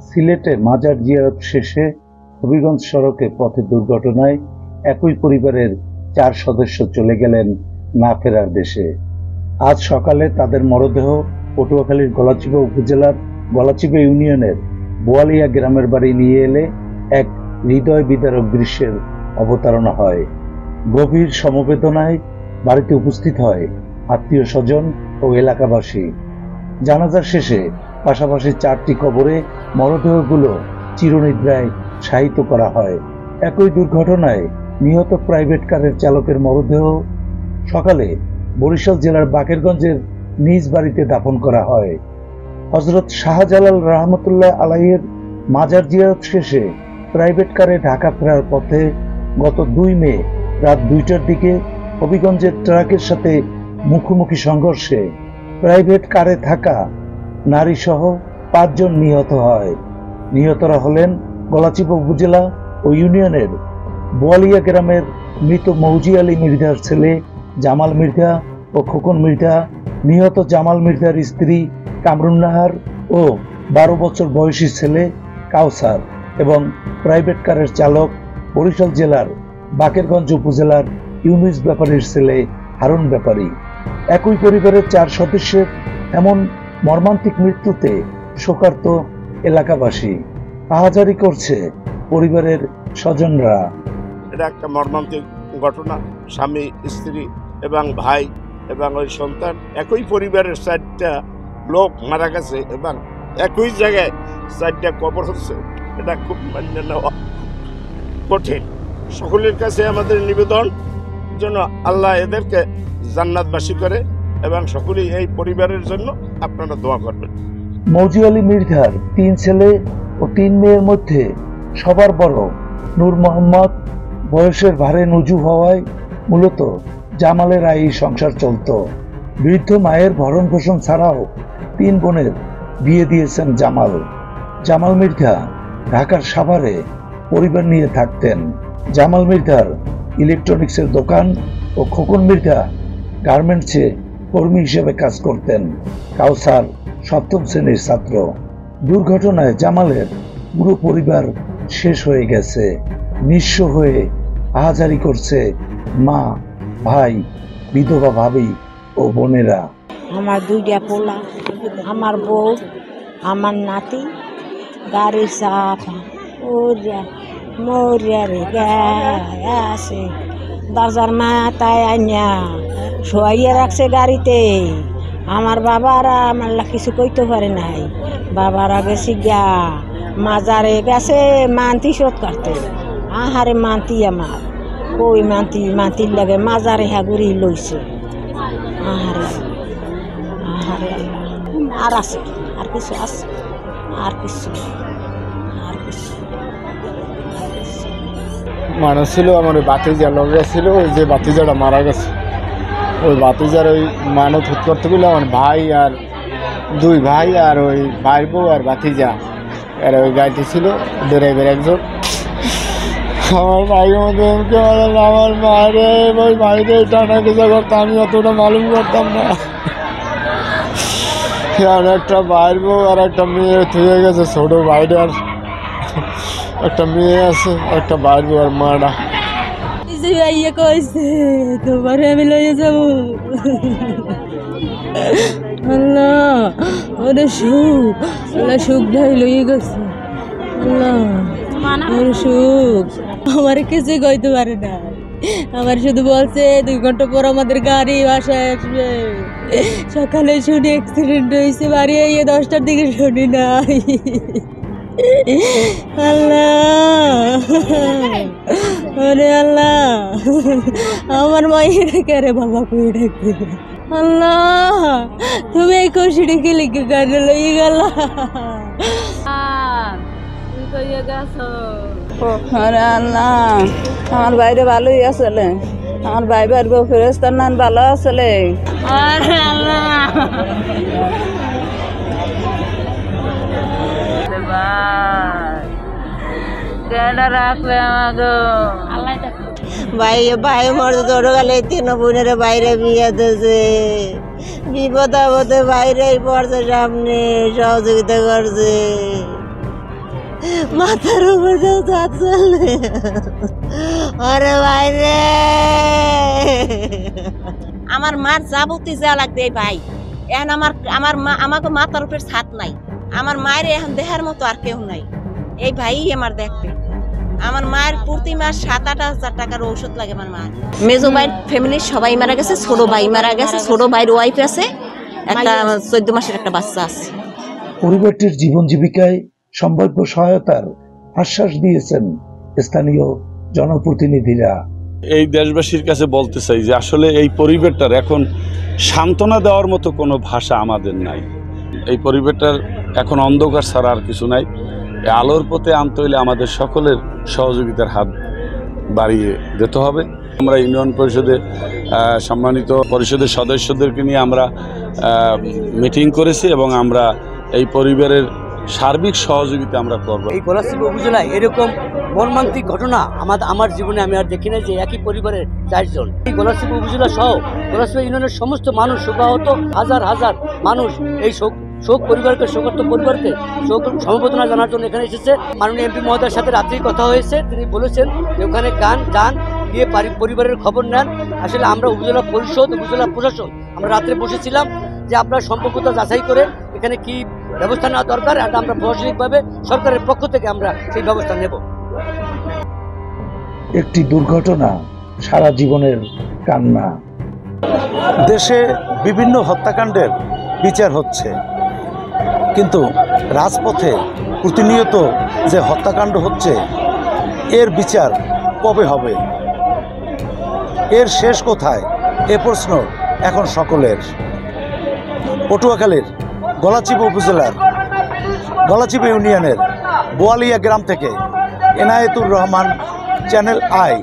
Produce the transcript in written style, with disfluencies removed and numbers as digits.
সিলেটে মাজার জিয়ারত শেষে হবিগঞ্জ সড়কে পথে দুর্ঘটনায় একই পরিবারের 4 সদস্য চলে গেলেন না ফেরার দেশে। আজ সকালে তাদের মরদেহ পটুয়াখালীর গলাচিপা উপজেলার গলাচিপা ইউনিয়নের বোয়ালিয়া গ্রামের বাড়ি নিয়ে এলে এক হৃদয় বিদারক দৃশ্যের অবতারণা হয়। গভীর সমবেদনায় বাড়িতে উপস্থিত হয় আত্মীয় স্বজন ও এলাকাবাসী। জানাজা শেষে পাশাপাশি 4টি কবরে মরদেহগুলো চিরনিদ্রায় শায়িত করা হয়। একই দুর্ঘটনায় নিহত প্রাইভেট কারের চালকের মরদেহ সকালে বরিশাল জেলার বাকেরগঞ্জের নিজ বাড়িতে দাফন করা হয়। হযরত শাহজালাল রহমতুল্লাহ আলাইহির মাজার জিয়ারত শেষে প্রাইভেট কারে ঢাকা ফেরার পথে গত 2 মে রাত 2টার দিকে হবিগঞ্জের ট্রাকের সাথে মুখোমুখি সংঘর্ষে প্রাইভেট কারে থাকা নারী সহ 5 জন নিহত হয়। নিহতরা হলেন গলাচিপা উপজেলা ও ইউনিয়নের বোয়ালিয়া গ্রামের মৃত মৌজি আলী মৃধার ছেলে জামাল মৃধা ও খোকন মৃধা, নিহত জামাল মৃধার স্ত্রী কামরুন নাহার ও 12 বছর বয়সী ছেলে কাউসার এবং প্রাইভেট কারের চালক বরিশাল জেলার বাকেরগঞ্জ উপজেলার ইউনুস ব্যাপারীর ছেলে হারুন ব্যাপারী। একই পরিবারের 4 সদস্যের এমন মর্মান্তিক মৃত্যুতে শোকার্ত এলাকাবাসী। আহাজারি করছে পরিবারের স্বজনরা। এটা একটা মর্মান্তিক ঘটনা। স্বামী, স্ত্রী এবং ভাই এবং ওই সন্তান, একই পরিবারের 4টা লোক মারা গেছে এবং একই জায়গায় 4টা কবর হচ্ছে। এটা খুব মান্য নেওয়া কঠিন। সকলের কাছে আমাদের নিবেদন যেন আল্লাহ এদেরকে জান্নাতবাসী করে এবং সকলেই এই পরিবারের জন্য আপনারা দোয়া করবেন। মৌজি আলী মৃধার 3 ছেলে ও 3 মেয়ের মধ্যে সবার বড় নূর মোহাম্মদ বয়সের ভারে নুজু হওয়ায় মূলত জামালের আয়েই সংসার চলত। বৃদ্ধ মায়ের ভরণ পোষণ ছাড়াও 3 বোনের বিয়ে দিয়েছেন জামাল। জামাল মৃধা ঢাকার সাভারে পরিবার নিয়ে থাকতেন। জামাল মৃধার ইলেকট্রনিক্সের দোকান ও খোকন মৃধা গার্মেন্টসে কর্মী হিসেবে কাজ করতেন। কাউসার 7ম শ্রেণীর ছাত্র। দুর্ঘটনায় জামালের পুরো পরিবার শেষ হয়ে গেছে। নিঃস্ব হয়ে আহাজারি করছে মা, ভাই, বিধবা ভাবি ও বোনেরা। আমার 2টা পোলা, আমার বউ, আমার নাতি, গাড়ি চাপা ওরিয়া মরিয়া রে আছে বাজার মাথায় আইনা শোয়াইয়া রাখছে গাড়িতে। আমার বাবারা আমার কিছু কইতে পারে নাই। বাবারা গেছি গা মাজারে গেছে মান্তি শোধ করতে। আহারে মান্তি আমার কই মান্তির লাগে মাজারে হাগুড়ি লইছে। আহারে আহারে আর আছে আর কিছু আছে আর কিছু মানুষ ছিল আমার ওই বাতিজা লগে ছিল। ওই যে বাতিজাটা মারা গেছে, ওই বাতিজার ওই মানত হুট করতে গেলে আমার ভাই আর 2 ভাই আর ওই ভাই বউ আর বাতিজা এরা ওই গাড়িতে ছিল। ড্রাইভার একজন। আমার ভাইয়ের মধ্যে আমার মায়েরে ওই মায়েরে টানা কেজা করতাম, আমি অতটা মালুম করতাম না। আর একটা ভাইয়ের বউ আর একটা মেয়ে থেকে গেছে, ছোট ভাইটার একটা মেয়ে আছে, একটা ভাইয়ের বউ আর মাটা। ভাইয়া কইছে তোমার আমি লইয়া যাবো। আল্লাহ ওরে সুখ, আল্লাহ সুখ ভাই লইয়া গেছে। আল্লাহ ওর সুখ আমার কিছু কইতে পারে না। আমার শুধু বলছে 2 ঘন্টা পর আমাদের গাড়ি বাসায় আসবে। সকালে শুনি অ্যাক্সিডেন্ট হয়েছে, বাড়ি আইয়ে 10টার দিকে শুনি নাই। আল্লাহ ওরে আল্লাহ আমার মায়ের কে বাবা কই ডাকতে। আল্লাহ তুমি এই খুশি ডেকে লিখে গাড়ি লইয়ে গেল। আরে আল্লাহ আমার বাইরে ভালোই আসলে, আমার ভাই ভাইয়ের বউ ফেরেস্তার নাম ভালো আসলে। আরে আল্লাহ ভাই ভাই মরে ধরো গেলে 3 বোনের বাইরে বিয়ে দিয়েছে। বিপদ আপদে বাইরে পড়ছে, সামনে সহযোগিতা করছে। মাথার উপর দিয়ে হাত চলে। ওরে বাইরে আমার মার যাবতীয় যা লাগবে এই ভাই, এখন আমার মা আমাকে মাথার উপর ছাদ নাই, আমার মায়ের এখন দেহার মতো আর কেউ নাই, এই ভাই আমার দেখবে। আমার মায়ের প্রতি মাস 7-8 হাজার টাকার ঔষধ লাগে আমার মা। মেজো ভাইয়ের ফ্যামিলির সবাই মারা গেছে, ছোট ভাই মারা গেছে, ছোট ভাইয়ের ওয়াইফ আছে, একটা 14 মাসের একটা বাচ্চা আছে। পরিবারটির জীবন জীবিকায় সম্ভাব্য সহায়তার আশ্বাস দিয়েছেন স্থানীয় জনপ্রতিনিধিরা। এই দেশবাসীর কাছে বলতে চাই যে আসলে এই পরিবারটার এখন সান্ত্বনা দেওয়ার মতো কোনো ভাষা আমাদের নাই। এই পরিবারটার এখন অন্ধকার ছাড়া আর কিছু নাই। এই আলোর পথে আনতে হইলে আমাদের সকলের সহযোগিতার হাত বাড়িয়ে দিতে হবে। আমরা ইউনিয়ন পরিষদে সম্মানিত পরিষদের সদস্যদেরকে নিয়ে আমরা মিটিং করেছি এবং আমরা এই পরিবারের সার্বিক সহযোগিতা আমরা করব। এই গলাচিপা উপজেলায় এরকম মর্মান্তিক ঘটনা আমার জীবনে আমি আর দেখি নাই যে একই পরিবারের 4 জন। এই গলাচিপা উপজেলা সহ গলাচিপা ইউনিয়নের সমস্ত মানুষ, শোকাহত হাজার হাজার মানুষ এই শোক পরিবারকে, শোকার্ত পরিবারকে শোক সমবেদনা জানার জন্য এখানে এসেছে। মাননীয় এমপি মহোদয়ের সাথে রাত্রেই কথা হয়েছে, তিনি বলেছেন যে ওখানে যান গিয়ে পরিবারের খবর নেন। আসলে আমরা উপজেলা পরিষদ, উপজেলা প্রশাসন আমরা রাত্রে বসেছিলাম যে আপনার সম্পর্কতা যাচাই করে এখানে কি ব্যবস্থা নেওয়া দরকার, এটা আমরা প্রশাসনিকভাবে সরকারের পক্ষ থেকে আমরা সেই ব্যবস্থা নেব। একটি দুর্ঘটনা, সারা জীবনের কান্না। দেশে বিভিন্ন হত্যাকাণ্ডের বিচার হচ্ছে, কিন্তু রাজপথে প্রতিনিয়ত যে হত্যাকাণ্ড হচ্ছে এর বিচার কবে হবে, এর শেষ কোথায়, এ প্রশ্ন এখন সকলের। পটুয়াখালীর গলাচিপা উপজেলার গলাচিপা ইউনিয়নের বোয়ালিয়া গ্রাম থেকে এনায়েতুর রহমান, চ্যানেল আই।